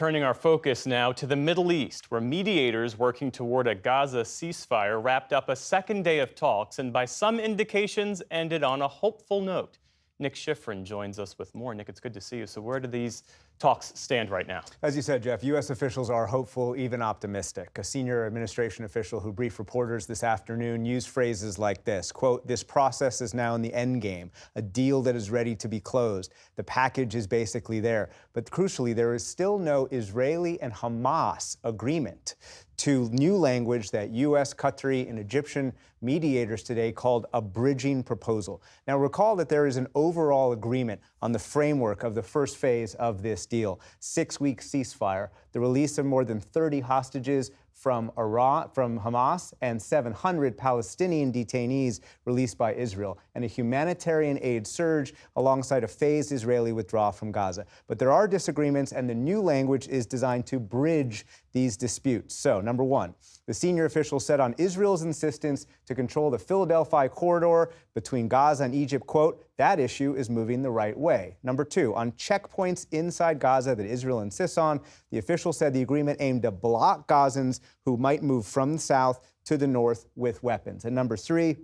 turning our focus now to the Middle East, where mediators working toward a Gaza ceasefire wrapped up a second day of talks and, by some indications, ended on a hopeful note. Nick Schifrin joins us with more. Nick, it's good to see you. So where do these talks stand right now? As you said, Jeff, U.S. officials are hopeful, even optimistic. A senior administration official who briefed reporters this afternoon used phrases like this, quote, "This process is now in the end game, a deal that is ready to be closed. The package is basically there." But crucially, there is still no Israeli and Hamas agreement, to new language that U.S., Qatari, and Egyptian mediators today called a bridging proposal. Now, recall that there is an overall agreement on the framework of the first phase of this deal, 6-week ceasefire, the release of more than 30 hostages from Hamas, and 700 Palestinian detainees released by Israel, and a humanitarian aid surge alongside a phased Israeli withdrawal from Gaza. But there are disagreements, and the new language is designed to bridge these disputes. So, number one, the senior official said on Israel's insistence to control the Philadelphia corridor between Gaza and Egypt, quote, "That issue is moving the right way." Number two, on checkpoints inside Gaza that Israel insists on, the official said the agreement aimed to block Gazans who might move from the south to the north with weapons. And number three,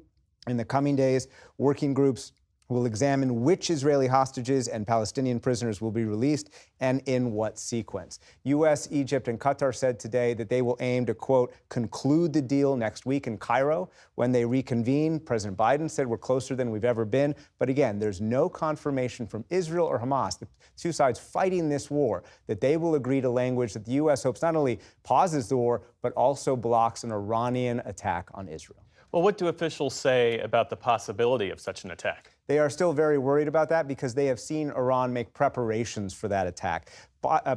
in the coming days, working groups will examine which Israeli hostages and Palestinian prisoners will be released and in what sequence. U.S., Egypt, and Qatar said today that they will aim to, quote, "conclude the deal next week in Cairo." When they reconvene, President Biden said we're closer than we've ever been. But again, there's no confirmation from Israel or Hamas, the two sides fighting this war, that they will agree to language that the U.S. hopes not only pauses the war, but also blocks an Iranian attack on Israel. Well, what do officials say about the possibility of such an attack? They are still very worried about that because they have seen Iran make preparations for that attack.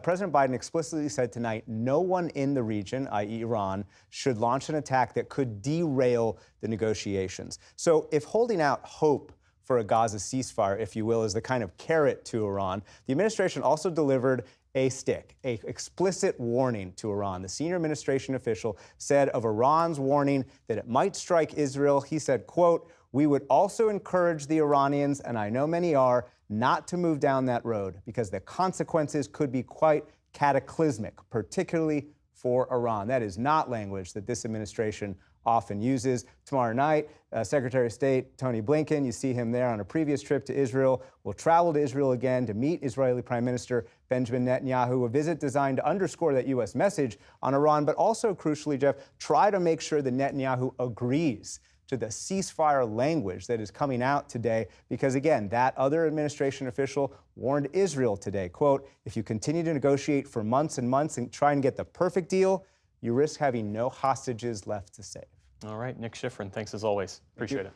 President Biden explicitly said tonight no one in the region, i.e. Iran, should launch an attack that could derail the negotiations. So if holding out hope for a Gaza ceasefire, if you will, is the kind of carrot to Iran, the administration also delivered a stick, an explicit warning to Iran. The senior administration official said of Iran's warning that it might strike Israel, he said, quote, "We would also encourage the Iranians, and I know many are, not to move down that road because the consequences could be quite cataclysmic, particularly for Iran." That is not language that this administration often uses. Tomorrow night, Secretary of State Tony Blinken, you see him there on a previous trip to Israel, will travel to Israel again to meet Israeli Prime Minister Benjamin Netanyahu, a visit designed to underscore that U.S. message on Iran, but also, crucially, Jeff, try to make sure that Netanyahu agrees to the ceasefire language that is coming out today, because again, that other administration official warned Israel today, quote, "If you continue to negotiate for months and months and try and get the perfect deal, you risk having no hostages left to save." All right, Nick Schifrin, thanks as always. Appreciate it.